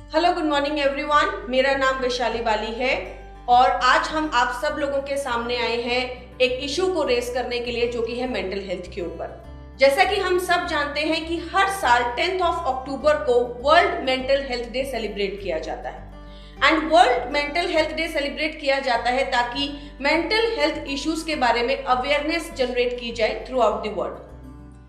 Hello, good morning everyone. मेरा नाम वैशाली बाली है और आज हम आप सब लोगों के सामने आए हैं एक इशू को रेस करने के लिए, जो कि है मेंटल हेल्थ के ऊपर। जैसा कि हम सब जानते हैं कि हर साल 10 अक्टूबर को world mental health day celebrate किया जाता है। And world mental health day celebrate किया जाता है ताकि मेंटल हेल्थ इश्यूज के बारे में अवेयरनेस जनरेट की जाए थ्रू आउट द वर्ल्ड।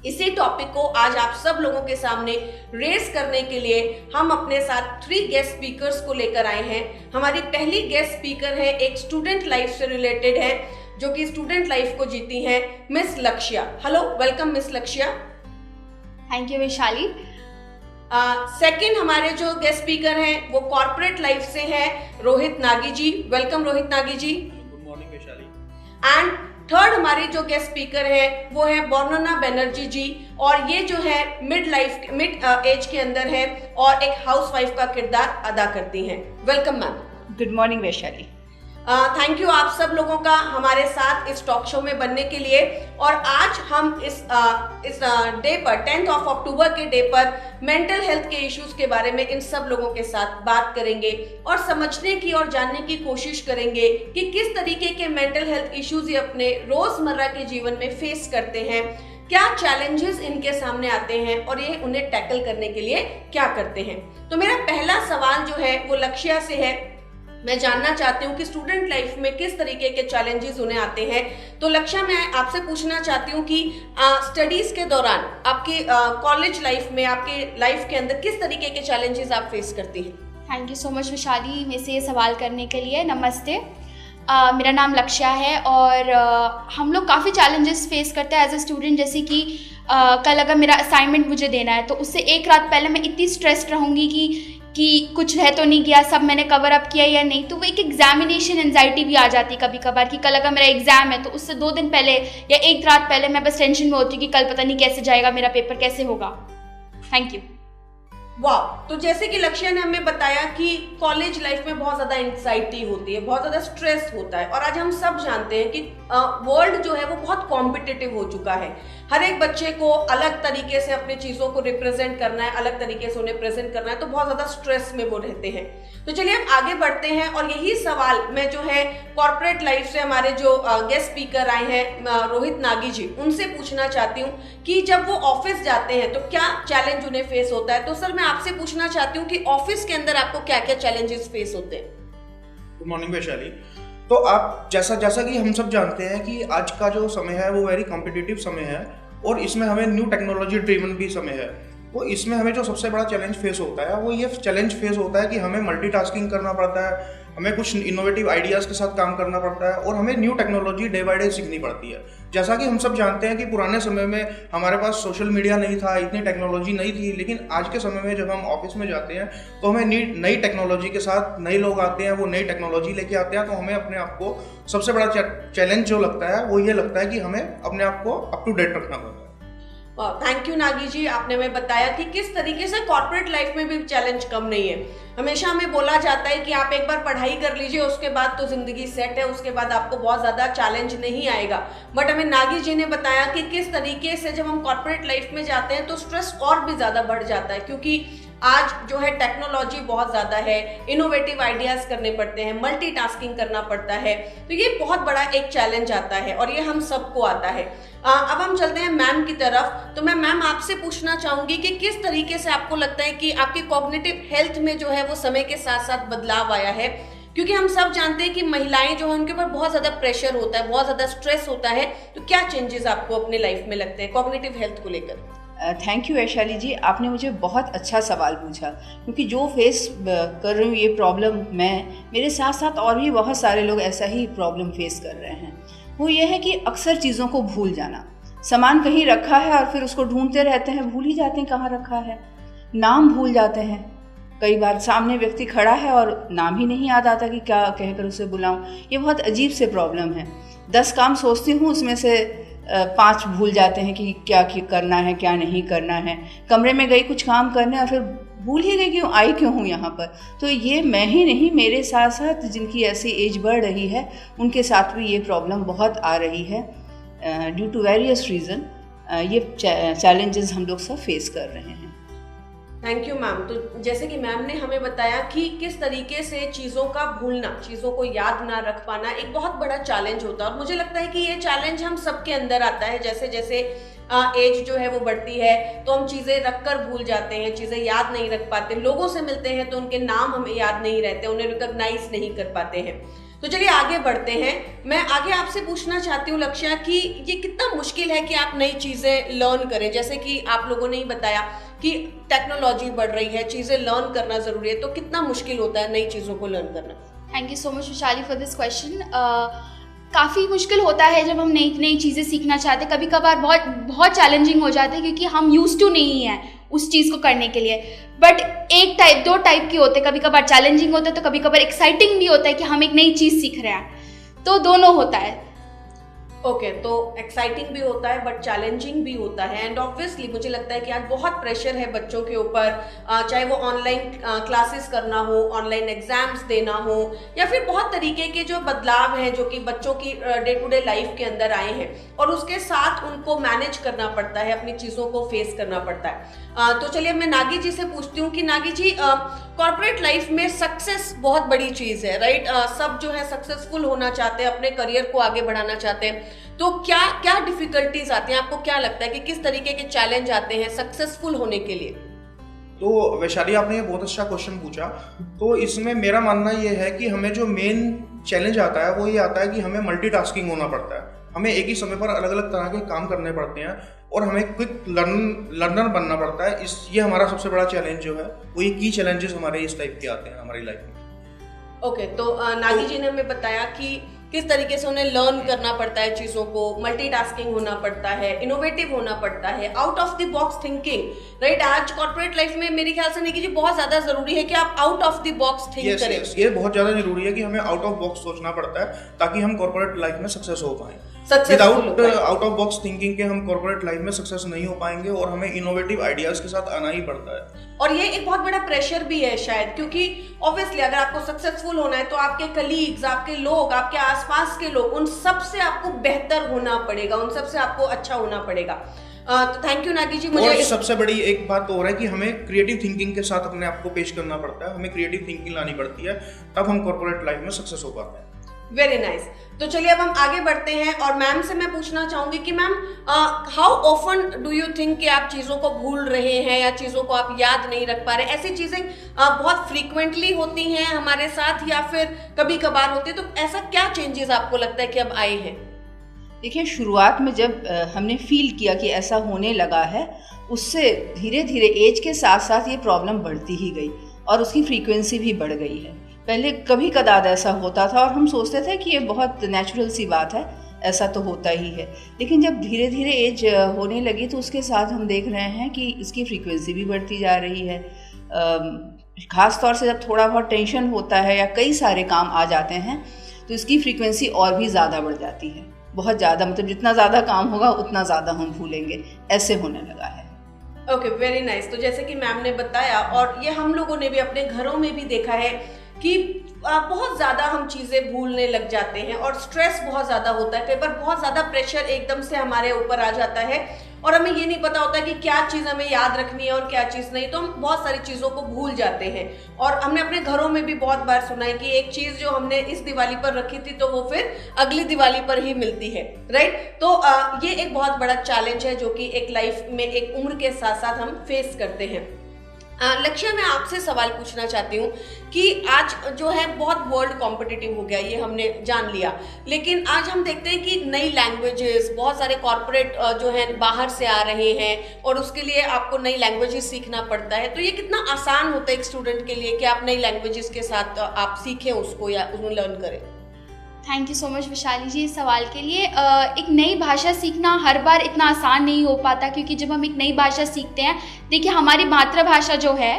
इसी टॉपिक को आज आप सब लोगों के सामने रेस करने के लिए हम अपने साथ 3 गेस्ट स्पीकर्स को लेकर आए हैं। हमारी पहली गेस्ट स्पीकर है, एक स्टूडेंट लाइफ से रिलेटेड है, जो कि स्टूडेंट लाइफ को जीती हैं, miss Lakshya. Hello, welcome miss Lakshya. Thank you Vaishali. Second हमारे जो गेस्ट स्पीकर हैं वो कॉर्पोरेट लाइफ से हैं, Rohit Nagi ji. Welcome Rohit Nagi ji. Good morning Vaishali. And third हमारी जो गेस्ट स्पीकर है वो है वर्णना बनर्जी जी, और ये जो है मिड एज के अंदर है और एक हाउसवाइफ का किरदार अदा करती हैं। Welcome ma'am. Good morning Vaishali. Thank you आप सब लोगों का हमारे साथ इस टॉक शो में बनने के लिए। और आज हम इस डे पर 10 अक्टूबर के डे पर मेंटल हेल्थ के इश्यूज के बारे में इन सब लोगों के साथ बात करेंगे और समझने की और जानने की कोशिश करेंगे कि किस तरीके के मेंटल हेल्थ इश्यूज ये अपने रोजमर्रा के जीवन में फेस करते हैं, क्या चैलेंजेस इनके सामने आते हैं और ये उन्हें टैकल करने के लिए क्या करते हैं। तो मेरा पहला सवाल जो है वो लक्ष्या से है। मैं जानना चाहती हूँ कि स्टूडेंट लाइफ में किस तरीके के चैलेंजेस उन्हें आते हैं। तो लक्ष्या, मैं आपसे पूछना चाहती हूँ कि स्टडीज के दौरान आपके कॉलेज लाइफ में, आपके लाइफ के अंदर किस तरीके के चैलेंजेस आप फेस करती हैं। Thank you so much Vaishali मेरे से ये सवाल करने के लिए। नमस्ते, मेरा नाम लक्ष्या है और हम लोग काफ़ी चैलेंजेस फेस करते हैं एज ए स्टूडेंट। जैसे कि कल अगर मेरा असाइनमेंट मुझे देना है तो उससे एक रात पहले मैं इतनी स्ट्रेस्ड रहूँगी कि कुछ है तो नहीं किया, सब मैंने कवर अप किया या नहीं। तो वो एक एग्जामिनेशन एंजाइटी भी आ जाती है कभी कभार कि कल अगर मेरा एग्जाम है तो उससे 2 दिन पहले या एक रात पहले मैं बस टेंशन में होती हूँ कि कल पता नहीं कैसे जाएगा मेरा पेपर, कैसे होगा। Thank you. वाह, तो जैसे कि लक्ष्य ने हमें बताया कि कॉलेज लाइफ में बहुत ज्यादा एंजाइटी होती है, बहुत ज्यादा स्ट्रेस होता है। और आज हम सब जानते हैं कि वर्ल्ड जो है वो बहुत कॉम्पिटिटिव हो चुका है। हर एक बच्चे को अलग तरीके से अपनी चीजों को रिप्रेजेंट करना है, अलग तरीके से उन्हें प्रेजेंट करना है, तो बहुत ज्यादा स्ट्रेस में वो रहते हैं। तो चलिए हम आगे बढ़ते हैं और यही सवाल मैं जो है कॉर्पोरेट लाइफ से हमारे जो गेस्ट स्पीकर आए हैं रोहित नागी जी, उनसे पूछना चाहती हूँ कि जब वो ऑफिस जाते हैं तो क्या चैलेंज उन्हें फेस होता है। तो सर, मैं आपसे पूछना चाहती हूँ कि ऑफिस के अंदर आपको क्या क्या चैलेंजेस फेस होते हैं। Good morning Vaishali. तो आप जैसा कि हम सब जानते हैं कि आज का जो समय है वो वेरी कॉम्पिटिटिव समय है और इसमें हमें न्यू टेक्नोलॉजी ड्रिवन भी समय है। तो इसमें हमें जो सबसे बड़ा चैलेंज फेस होता है वो ये चैलेंज फेस होता है कि हमें मल्टीटास्किंग करना पड़ता है, हमें कुछ इनोवेटिव आइडियाज़ के साथ काम करना पड़ता है और हमें new technology day by day सीखनी पड़ती है। जैसा कि हम सब जानते हैं कि पुराने समय में हमारे पास सोशल मीडिया नहीं था, इतनी टेक्नोलॉजी नहीं थी, लेकिन आज के समय में जब हम ऑफिस में जाते हैं तो हमें नई टेक्नोलॉजी के साथ नए लोग आते हैं, वो नई टेक्नोलॉजी लेके आते हैं। तो हमें अपने आप को सबसे बड़ा चैलेंज जो लगता है वो ये लगता है कि हमें अपने आप को अप टू डेट रखना पड़ता है। थैंक यू नागी जी, आपने हमें बताया कि किस तरीके से कॉर्पोरेट लाइफ में भी चैलेंज कम नहीं है। हमेशा हमें बोला जाता है कि आप एक बार पढ़ाई कर लीजिए, उसके बाद तो जिंदगी सेट है, उसके बाद आपको बहुत ज्यादा चैलेंज नहीं आएगा। बट हमें नागी जी ने बताया कि किस तरीके से जब हम कॉर्पोरेट लाइफ में जाते हैं तो स्ट्रेस और भी ज्यादा बढ़ जाता है, क्योंकि आज जो है टेक्नोलॉजी बहुत ज़्यादा है, इनोवेटिव आइडियाज़ करने पड़ते हैं, मल्टीटास्किंग करना पड़ता है। तो ये बहुत बड़ा एक चैलेंज आता है और ये हम सबको आता है। अब हम चलते हैं मैम की तरफ। तो मैं मैम आपसे पूछना चाहूँगी कि किस तरीके से आपको लगता है कि आपकी कॉग्निटिव हेल्थ में जो है वो समय के साथ साथ बदलाव आया है, क्योंकि हम सब जानते हैं कि महिलाएं जो है उनके ऊपर बहुत ज़्यादा प्रेशर होता है, बहुत ज़्यादा स्ट्रेस होता है। तो क्या चेंजेस आपको अपने लाइफ में लगते हैं कॉग्निटिव हेल्थ को लेकर। थैंक यू वैशाली जी, आपने मुझे बहुत अच्छा सवाल पूछा, क्योंकि जो फेस कर रही हूँ ये प्रॉब्लम मेरे साथ साथ और भी बहुत सारे लोग ऐसा ही प्रॉब्लम फेस कर रहे हैं। वो ये है कि अक्सर चीज़ों को भूल जाना। सामान कहीं रखा है और फिर उसको ढूंढते रहते हैं, भूल ही जाते हैं कहाँ रखा है। नाम भूल जाते हैं, कई बार सामने व्यक्ति खड़ा है और नाम ही नहीं याद आता कि क्या कहकर उसे बुलाऊं। ये बहुत अजीब से प्रॉब्लम है। 10 काम सोचती हूँ, उसमें से 5 भूल जाते हैं कि क्या करना है क्या नहीं करना है। कमरे में गई कुछ काम करने और फिर भूल ही गई क्यों हूँ यहाँ पर। तो ये मैं ही नहीं, मेरे साथ साथ जिनकी ऐसी एज बढ़ रही है उनके साथ भी ये प्रॉब्लम बहुत आ रही है। ड्यू टू वेरियस रीज़न ये चैलेंजेस हम लोग सब फेस कर रहे हैं। Thank you ma'am. तो जैसे कि मैम ने हमें बताया कि किस तरीके से चीज़ों का भूलना, चीज़ों को याद ना रख पाना एक बहुत बड़ा चैलेंज होता है, और मुझे लगता है कि ये चैलेंज हम सबके अंदर आता है। जैसे जैसे एज जो है वो बढ़ती है तो हम चीज़ें रख कर भूल जाते हैं, चीज़ें याद नहीं रख पाते, लोगों से मिलते हैं तो उनके नाम हमें याद नहीं रहते, उन्हें रिकॉग्नाइज नहीं कर पाते हैं। तो चलिए आगे बढ़ते हैं। मैं आगे आपसे पूछना चाहती हूँ लक्ष्या कि ये कितना मुश्किल है कि आप नई चीज़ें लर्न करें। जैसे कि आप लोगों ने ही बताया कि टेक्नोलॉजी बढ़ रही है, चीज़ें लर्न करना ज़रूरी है, तो कितना मुश्किल होता है नई चीज़ों को लर्न करना? Thank you so much Vishali for this question. काफ़ी मुश्किल होता है जब हम नई नई चीज़ें सीखना चाहते हैं। कभी कभार बहुत बहुत चैलेंजिंग हो जाता है क्योंकि हम यूज्ड टू नहीं हैं उस चीज़ को करने के लिए। बट दो टाइप के होते हैं, कभी कभार चैलेंजिंग होता है तो कभी कभार एक्साइटिंग भी होता है कि हम एक नई चीज़ सीख रहे हैं, तो दोनों होता है। ओके, तो एक्साइटिंग भी होता है बट चैलेंजिंग भी होता है। एंड ऑब्वियसली मुझे लगता है कि आज बहुत प्रेशर है बच्चों के ऊपर, चाहे वो ऑनलाइन क्लासेस करना हो, ऑनलाइन एग्जाम्स देना हो, या फिर बहुत तरीके के जो बदलाव हैं जो कि बच्चों की डे टू डे लाइफ के अंदर आए हैं, और उसके साथ उनको मैनेज करना पड़ता है, अपनी चीज़ों को फेस करना पड़ता है। तो चलिए मैं नागी जी से पूछती हूँ कि नागी जी, कॉर्पोरेट लाइफ में सक्सेस बहुत बड़ी चीज़ है, राइट? सब जो है सक्सेसफुल होना चाहते हैं, अपने करियर को आगे बढ़ाना चाहते हैं, तो क्या क्या डिफिकल्टीज आती हैं? आपको क्या लगता है कि किस तरीके के चैलेंज आते हैं सक्सेसफुल होने के लिए? तो वैशाली, आपने ये बहुत अच्छा क्वेश्चन पूछा। तो इसमें मेरा मानना ये है कि हमें जो मेन चैलेंज आता है वो ये आता है कि हमें मल्टीटास्किंग होना पड़ता है। हमें एक ही समय पर अलग अलग तरह के काम करने पड़ते हैं और हमें क्विक लर्नर बनना पड़ता है। ये हमारा सबसे बड़ा चैलेंज जो है वो ये की चैलेंजेस हमारे इस टाइप के आते हैं हमारी लाइफ में। ओके, तो नागी जी ने हमें बताया कि किस तरीके से उन्हें लर्न करना पड़ता है चीज़ों को, मल्टीटास्किंग होना पड़ता है, इनोवेटिव होना पड़ता है, out of the box thinking, right? आज कॉर्पोरेट लाइफ में मेरे ख्याल से नहीं कि बहुत ज़्यादा ज़रूरी है कि आप out of the box think करें। ये बहुत ज़्यादा जरूरी है कि हमें आउट ऑफ बॉक्स सोचना पड़ता है ताकि हम कॉर्पोरेट लाइफ में सक्सेस हो पाएं। Without out of box thinking के हम कॉर्पोरेट लाइफ में सक्सेस नहीं हो पाएंगे और हमें इनोवेटिव आइडियाज के साथ आना ही पड़ता है। और ये एक बहुत बड़ा प्रेशर भी है शायद, क्योंकि ऑब्वियसली अगर आपको सक्सेसफुल होना है तो आपके कलीग्स, आपके लोग, आपके आसपास के लोग, उन सब से आपको बेहतर होना पड़ेगा, उन सब से आपको अच्छा होना पड़ेगा। तो थैंक यू नागी जी। मुझे सबसे बड़ी एक बात और है कि हमें क्रिएटिव थिंकिंग के साथ अपने आप को पेश करना पड़ता है, हमें क्रिएटिव थिंकिंग लानी पड़ती है, तब हम कॉर्पोरेट लाइफ में सक्सेस हो पाते हैं। Very nice. तो चलिए अब हम आगे बढ़ते हैं और मैम से मैं पूछना चाहूंगी कि ma'am, how often do you think कि आप चीज़ों को भूल रहे हैं या चीज़ों को आप याद नहीं रख पा रहे? ऐसी चीज़ें बहुत फ्रीक्वेंटली होती हैं हमारे साथ या फिर कभी कभार होती है, तो ऐसा क्या चेंजेस आपको लगता है कि अब आए हैं? देखिए, शुरुआत में जब हमने फील किया कि ऐसा होने लगा है, उससे धीरे धीरे एज के साथ साथ ये प्रॉब्लम बढ़ती ही गई और उसकी फ्रीक्वेंसी भी बढ़ गई है। पहले कभी कदाद ऐसा होता था और हम सोचते थे कि ये बहुत नेचुरल सी बात है, ऐसा तो होता ही है। लेकिन जब धीरे धीरे एज होने लगी तो उसके साथ हम देख रहे हैं कि इसकी फ्रीक्वेंसी भी बढ़ती जा रही है। ख़ास तौर से जब थोड़ा बहुत टेंशन होता है या कई सारे काम आ जाते हैं तो इसकी फ्रीक्वेंसी और भी ज़्यादा बढ़ जाती है, बहुत ज़्यादा। मतलब जितना ज़्यादा काम होगा उतना ज़्यादा हम भूलेंगे, ऐसे होने लगा है। Okay, very nice. तो जैसे कि मैम ने बताया और ये हम लोगों ने भी अपने घरों में भी देखा है कि बहुत ज़्यादा हम चीज़ें भूलने लग जाते हैं और स्ट्रेस बहुत ज़्यादा होता है। कई बार बहुत ज़्यादा प्रेशर एकदम से हमारे ऊपर आ जाता है और हमें ये नहीं पता होता कि क्या चीज़ हमें याद रखनी है और क्या चीज़ नहीं, तो हम बहुत सारी चीज़ों को भूल जाते हैं। और हमने अपने घरों में भी बहुत बार सुना है कि एक चीज़ जो हमने इस दिवाली पर रखी थी तो वो फिर अगली दिवाली पर ही मिलती है, राइट? तो ये एक बहुत बड़ा चैलेंज है जो कि एक लाइफ में एक उम्र के साथ साथ हम फेस करते हैं। लक्ष्य, मैं आपसे सवाल पूछना चाहती हूँ कि आज जो है बहुत वर्ल्ड कॉम्पिटिटिव हो गया, ये हमने जान लिया, लेकिन आज हम देखते हैं कि नई लैंग्वेजेस, बहुत सारे कॉर्पोरेट जो है बाहर से आ रहे हैं और उसके लिए आपको नई लैंग्वेजेस सीखना पड़ता है। तो ये कितना आसान होता है एक स्टूडेंट के लिए कि आप नई लैंग्वेजेस के साथ आप सीखें उसको या उसमें लर्न करें? Thank you so much Vishali जी इस सवाल के लिए। एक नई भाषा सीखना हर बार इतना आसान नहीं हो पाता, क्योंकि जब हम एक नई भाषा सीखते हैं, देखिए हमारी मातृभाषा जो है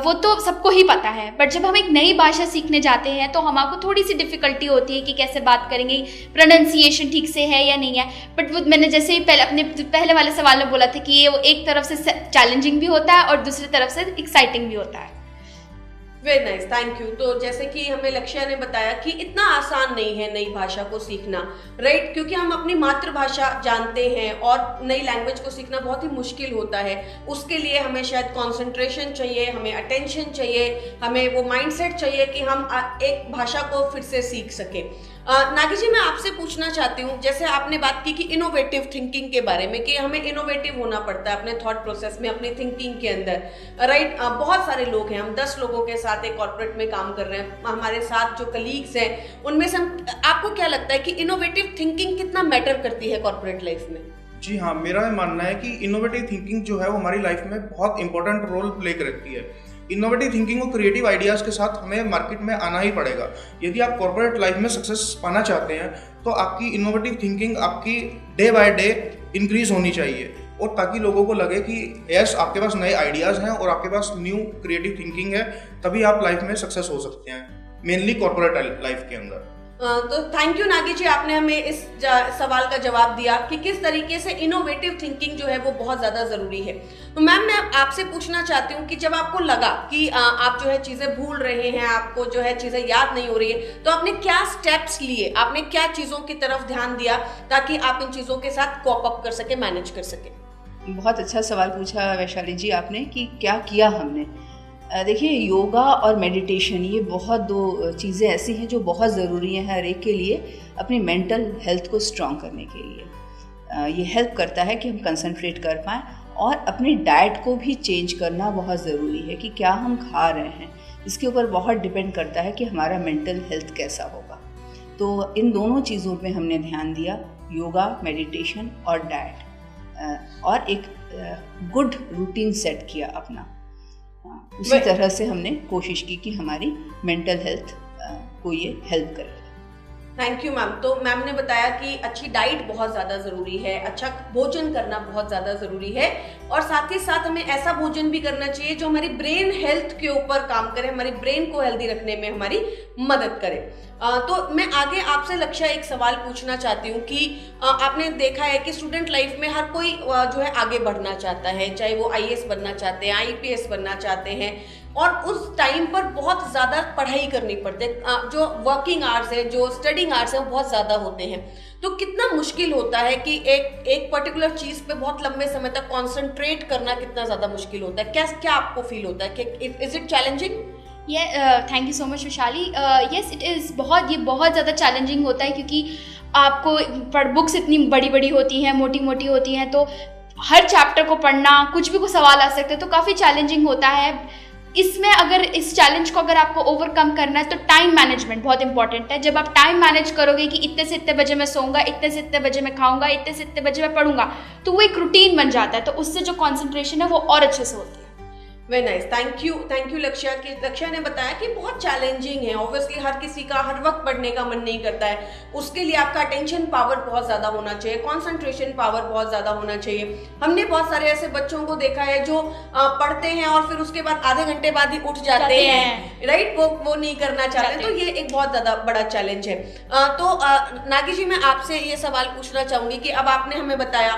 वो तो सबको ही पता है, बट जब हम एक नई भाषा सीखने जाते हैं तो हमको थोड़ी सी डिफ़िकल्टी होती है कि कैसे बात करेंगे, प्रोनाउंसिएशन ठीक से है या नहीं है। बट वो मैंने जैसे ही अपने पहले वाले सवाल में बोला था कि ये वो एक तरफ से चैलेंजिंग भी होता है और दूसरी तरफ से एक्साइटिंग भी होता है। Very nice, thank you. तो जैसे कि हमें लक्ष्या ने बताया कि इतना आसान नहीं है नई भाषा को सीखना, राइट? क्योंकि हम अपनी मातृभाषा जानते हैं और नई लैंग्वेज को सीखना बहुत ही मुश्किल होता है। उसके लिए हमें शायद कंसंट्रेशन चाहिए, हमें अटेंशन चाहिए, हमें वो माइंडसेट चाहिए कि हम एक भाषा को फिर से सीख सके। नागी जी, मैं आपसे पूछना चाहती हूँ, जैसे आपने बात की कि इनोवेटिव थिंकिंग के बारे में, कि हमें इनोवेटिव होना पड़ता है अपने थॉट प्रोसेस में, अपनी थिंकिंग के अंदर, राइट? बहुत सारे लोग हैं, हम 10 लोगों के साथ एक कॉर्पोरेट में काम कर रहे हैं, हमारे साथ जो कलीग्स हैं उनमें से आपको क्या लगता है कि इनोवेटिव थिंकिंग कितना मैटर करती है कॉर्पोरेट लाइफ में? जी हाँ, मेरा मानना है कि इनोवेटिव थिंकिंग जो है वो हमारी लाइफ में बहुत इंपॉर्टेंट रोल प्ले करती है। इनोवेटिव थिंकिंग और क्रिएटिव आइडियाज़ के साथ हमें मार्केट में आना ही पड़ेगा। यदि आप कॉर्पोरेट लाइफ में सक्सेस पाना चाहते हैं तो आपकी इनोवेटिव थिंकिंग आपकी डे बाय डे इंक्रीज होनी चाहिए, और ताकि लोगों को लगे कि यस, आपके पास नए आइडियाज़ हैं और आपके पास न्यू क्रिएटिव थिंकिंग है, तभी आप लाइफ में सक्सेस हो सकते हैं, मेनली कॉर्पोरेट लाइफ के अंदर। तो थैंक यू नागी जी, आपने हमें इस सवाल का जवाब दिया कि किस तरीके से इनोवेटिव थिंकिंग जो है वो बहुत ज़्यादा ज़रूरी है। तो मैम, मैं आपसे पूछना चाहती हूँ कि जब आपको लगा कि आप जो है चीज़ें भूल रहे हैं, आपको जो है चीज़ें याद नहीं हो रही है, तो आपने क्या स्टेप्स लिए, आपने क्या चीज़ों की तरफ ध्यान दिया ताकि आप इन चीज़ों के साथ कॉप अप कर सके, मैनेज कर सके? बहुत अच्छा सवाल पूछा वैशाली जी आपने कि क्या किया हमने। देखिए, योगा और मेडिटेशन ये बहुत दो चीज़ें ऐसी हैं जो बहुत ज़रूरी हैं हर एक के लिए अपनी मेंटल हेल्थ को स्ट्रॉन्ग करने के लिए। ये हेल्प करता है कि हम कंसंट्रेट कर पाएँ, और अपनी डाइट को भी चेंज करना बहुत ज़रूरी है कि क्या हम खा रहे हैं, इसके ऊपर बहुत डिपेंड करता है कि हमारा मेंटल हेल्थ कैसा होगा। तो इन दोनों चीज़ों पे हमने ध्यान दिया, योगा, मेडिटेशन और डाइट, और एक गुड रूटीन सेट किया अपना। उसी तरह से हमने कोशिश की कि हमारी मेंटल हेल्थ को ये हेल्प करे। Thank you ma'am. तो मैम ने बताया कि अच्छी डाइट बहुत ज़्यादा ज़रूरी है, अच्छा भोजन करना बहुत ज़्यादा ज़रूरी है, और साथ ही साथ हमें ऐसा भोजन भी करना चाहिए जो हमारी ब्रेन हेल्थ के ऊपर काम करे, हमारी ब्रेन को हेल्दी रखने में हमारी मदद करे। तो मैं आगे आपसे लक्ष्य एक सवाल पूछना चाहती हूँ कि आपने देखा है कि स्टूडेंट लाइफ में हर कोई जो है आगे बढ़ना चाहता है, चाहे वो IAS बनना चाहते हैं, IPS बनना चाहते हैं, और उस टाइम पर बहुत ज़्यादा पढ़ाई करनी पड़ती है, जो वर्किंग आवर्स है, जो स्टडिंग आवर्स है वो बहुत ज़्यादा होते हैं। तो कितना मुश्किल होता है कि एक पर्टिकुलर चीज़ पे बहुत लंबे समय तक कॉन्सेंट्रेट करना कितना ज़्यादा मुश्किल होता है? क्या आपको फील होता है कि is it challenging? Thank you so much Vishali. Yes, it is ये बहुत ज़्यादा चैलेंजिंग होता है, क्योंकि आपको बुक्स इतनी बड़ी बड़ी होती हैं, मोटी मोटी होती हैं, तो हर चैप्टर को पढ़ना, कुछ भी को सवाल आ सकते हैं, तो काफ़ी चैलेंजिंग होता है। इसमें अगर इस चैलेंज को अगर आपको ओवरकम करना है तो टाइम मैनेजमेंट बहुत इंपॉर्टेंट है। जब आप टाइम मैनेज करोगे कि इतने से इतने बजे मैं सोऊंगा, इतने से इतने बजे मैं खाऊंगा, इतने से इतने बजे मैं पढ़ूंगा, तो वो एक रूटीन बन जाता है, तो उससे जो कॉन्सेंट्रेशन है वो और अच्छे से होती है। वेरी नाइस, थैंक यू लक्ष्या। लक्ष्या ने बताया कि बहुत चैलेंजिंग है, ऑब्वियसली हर किसी का हर वक्त पढ़ने का मन नहीं करता है, उसके लिए आपका अटेंशन पावर बहुत ज़्यादा होना चाहिए, कंसंट्रेशन पावर बहुत ज़्यादा होना चाहिए। हमने बहुत सारे ऐसे बच्चों को देखा है जो पढ़ते हैं और फिर उसके बाद आधे घंटे बाद ही उठ जाते हैं, राइट? वो नहीं करना चाहते, तो ये एक बहुत ज़्यादा बड़ा चैलेंज है। तो नागी जी, मैं आपसे ये सवाल पूछना चाहूँगी कि अब आपने हमें बताया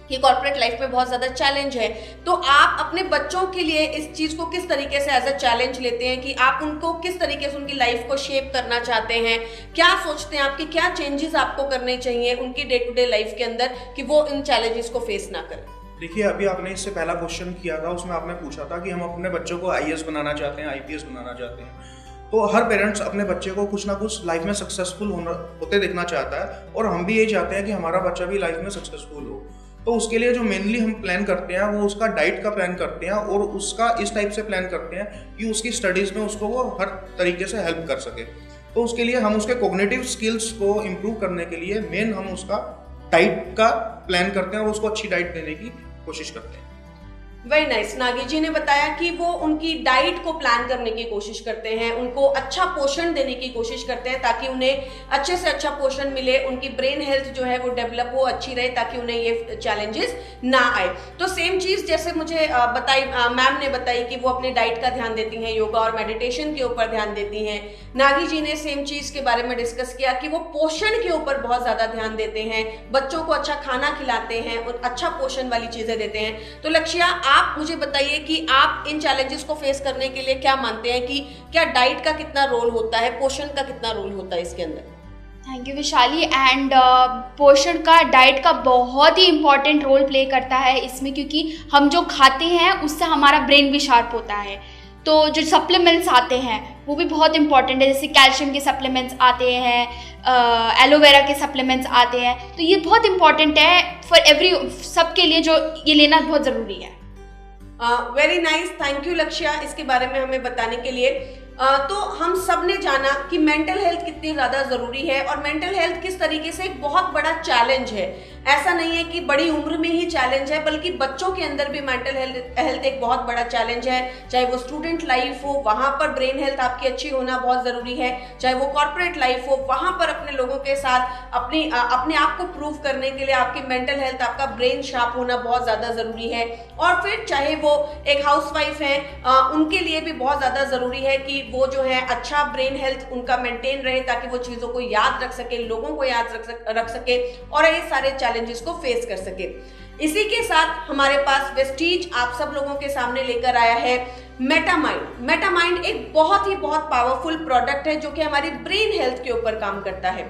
कि कॉर्पोरेट लाइफ में बहुत ज़्यादा चैलेंज है, तो आप अपने बच्चों के लिए इस चीज़ को किस तरीके से एज अ चैलेंज लेते हैं कि आप उनको किस तरीके से उनकी लाइफ को शेप करना चाहते हैं? क्या सोचते हैं आपके, क्या चेंजेस आपको करने चाहिए उनकी डे टू डे लाइफ के अंदर कि वो इन चैलेंजेस को फेस ना करें? देखिए, अभी आपने इससे पहला क्वेश्चन किया था, उसमें आपने पूछा था कि हम अपने बच्चों को IAS बनाना चाहते हैं, IPS बनाना चाहते हैं। तो हर पेरेंट्स अपने बच्चे को कुछ ना कुछ लाइफ में सक्सेसफुल होते देखना चाहता है, और हम भी यही चाहते हैं कि हमारा बच्चा भी लाइफ में सक्सेसफुल हो। तो उसके लिए जो मेनली हम प्लान करते हैं वो उसका डाइट का प्लान करते हैं, और उसका इस टाइप से प्लान करते हैं कि उसकी स्टडीज़ में उसको वो हर तरीके से हेल्प कर सके। तो उसके लिए हम उसके कॉग्निटिव स्किल्स को इम्प्रूव करने के लिए मेन हम उसका डाइट का प्लान करते हैं और उसको अच्छी डाइट देने की कोशिश करते हैं। Very nice. नागी जी ने बताया कि वो उनकी डाइट को प्लान करने की कोशिश करते हैं, उनको अच्छा पोषण देने की कोशिश करते हैं ताकि उन्हें अच्छे से अच्छा पोषण मिले, उनकी ब्रेन हेल्थ जो है वो डेवलप हो, अच्छी रहे, ताकि उन्हें ये चैलेंजेस ना आए। तो सेम चीज़ जैसे मुझे बताई मैम ने बताई कि वो अपने डाइट का ध्यान देती हैं, योगा और मेडिटेशन के ऊपर ध्यान देती हैं। नागी जी ने सेम चीज़ के बारे में डिस्कस किया कि वो पोषण के ऊपर बहुत ज़्यादा ध्यान देते हैं, बच्चों को अच्छा खाना खिलाते हैं और अच्छा पोषण वाली चीज़ें देते हैं। तो लक्ष्या, आप मुझे बताइए कि आप इन चैलेंजेस को फेस करने के लिए क्या मानते हैं कि क्या डाइट का कितना रोल होता है, पोषण का कितना रोल होता है इसके अंदर? Thank you Vishali. एंड पोषण का, डाइट का बहुत ही इम्पॉर्टेंट रोल प्ले करता है इसमें, क्योंकि हम जो खाते हैं उससे हमारा ब्रेन भी शार्प होता है। तो जो सप्लीमेंट्स आते हैं वो भी बहुत इंपॉर्टेंट है, जैसे कैल्शियम के सप्लीमेंट्स आते हैं, एलोवेरा के सप्लीमेंट्स आते हैं। तो ये बहुत इंपॉर्टेंट है फॉर एवरी, सबके लिए जो ये लेना बहुत ज़रूरी है। वेरी नाइस, थैंक यू लक्ष्या इसके बारे में हमें बताने के लिए। तो हम सब ने जाना कि मेंटल हेल्थ कितनी ज़्यादा ज़रूरी है और मेंटल हेल्थ किस तरीके से एक बहुत बड़ा चैलेंज है। ऐसा नहीं है कि बड़ी उम्र में ही चैलेंज है, बल्कि बच्चों के अंदर भी मेंटल हेल्थ एक बहुत बड़ा चैलेंज है। चाहे वो स्टूडेंट लाइफ हो, वहाँ पर ब्रेन हेल्थ आपकी अच्छी होना बहुत ज़रूरी है। चाहे वो कॉर्पोरेट लाइफ हो, वहाँ पर अपने लोगों के साथ अपने आप को प्रूव करने के लिए आपकी मेंटल हेल्थ, आपका ब्रेन शार्प होना बहुत ज़्यादा ज़रूरी है। और फिर चाहे वो एक हाउसवाइफ है, उनके लिए भी बहुत ज़्यादा ज़रूरी है कि वो जो है अच्छा ब्रेन हेल्थ उनका मेंटेन रहे, ताकि वो चीज़ों को याद रख सके, लोगों को याद रख सके और ये सारे चैलेंजेस को फेस कर सके। इसी के साथ हमारे पास वेस्टीज आप सब लोगों के सामने लेकर आया है मेटामाइंड। मेटामाइंड एक बहुत पावरफुल प्रोडक्ट है जो कि हमारी ब्रेन हेल्थ के ऊपर काम करता है।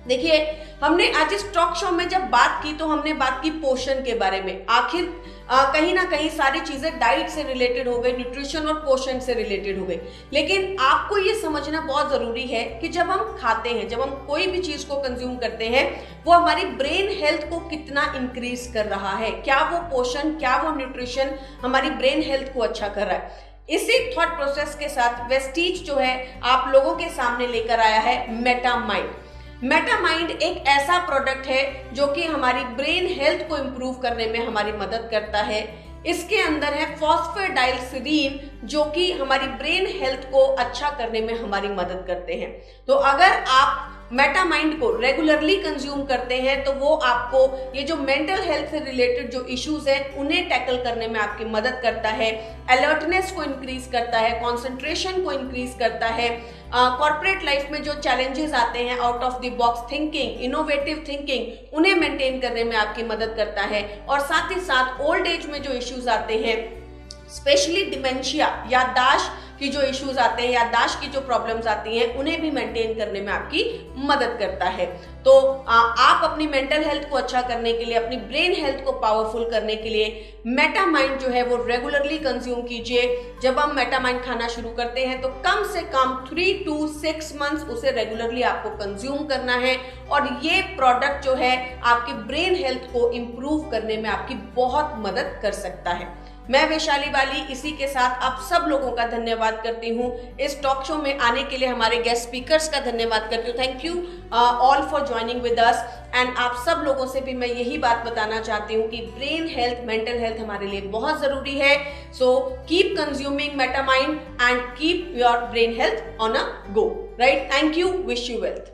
देखिए, हमने आज इस टॉक शो में जब बात की तो हमने बात की पोषण के बारे में। आखिर कहीं ना कहीं सारी चीजें डाइट से रिलेटेड हो गई, न्यूट्रिशन और पोषण से रिलेटेड हो गई। लेकिन आपको ये समझना बहुत जरूरी है कि जब हम खाते हैं, जब हम कोई भी चीज को कंज्यूम करते हैं, वो हमारी ब्रेन हेल्थ को कितना इंक्रीज कर रहा है, क्या वो पोषण, क्या वो न्यूट्रिशन हमारी ब्रेन हेल्थ को अच्छा कर रहा है। इसी थॉट प्रोसेस के साथ वेस्टीज जो है आप लोगों के सामने लेकर आया है मेटामाइंड। मेटामाइंड एक ऐसा प्रोडक्ट है जो कि हमारी ब्रेन हेल्थ को इंप्रूव करने में हमारी मदद करता है। इसके अंदर है फॉस्फेडाइलसिरीन जो कि हमारी ब्रेन हेल्थ को अच्छा करने में हमारी मदद करते हैं। तो अगर आप मेटामाइंड को रेगुलरली कंज्यूम करते हैं तो वो आपको ये जो मेंटल हेल्थ से रिलेटेड जो इश्यूज हैं उन्हें टैकल करने में आपकी मदद करता है, अलर्टनेस को इंक्रीज करता है, कंसंट्रेशन को इंक्रीज करता है, कॉर्पोरेट लाइफ में जो चैलेंजेस आते हैं, out of the box thinking, innovative thinking, उन्हें मेंटेन करने में आपकी मदद करता है। और साथ ही साथ ओल्ड एज में जो इश्यूज आते हैं, स्पेशली डिमेंशिया, याददाश्त की जो इश्यूज आते हैं, याददाश्त की जो प्रॉब्लम्स आती हैं, उन्हें भी मेंटेन करने में आपकी मदद करता है। तो आप अपनी मेंटल हेल्थ को अच्छा करने के लिए, अपनी ब्रेन हेल्थ को पावरफुल करने के लिए मेटामाइंड जो है वो रेगुलरली कंज्यूम कीजिए। जब हम मेटामाइंड खाना शुरू करते हैं तो कम से कम 3 to 6 मंथ्स उसे रेगुलरली आपको कंज्यूम करना है और ये प्रोडक्ट जो है आपकी ब्रेन हेल्थ को इंप्रूव करने में आपकी बहुत मदद कर सकता है। मैं वैशाली वाली इसी के साथ आप सब लोगों का धन्यवाद करती हूँ। इस टॉक शो में आने के लिए हमारे गेस्ट स्पीकर्स का धन्यवाद करती हूँ। Thank you all for joining with us. And आप सब लोगों से भी मैं यही बात बताना चाहती हूँ कि ब्रेन हेल्थ, मेंटल हेल्थ हमारे लिए बहुत जरूरी है। So keep consuming Metamind and keep your brain health on a go, right? Thank you, wish you wealth.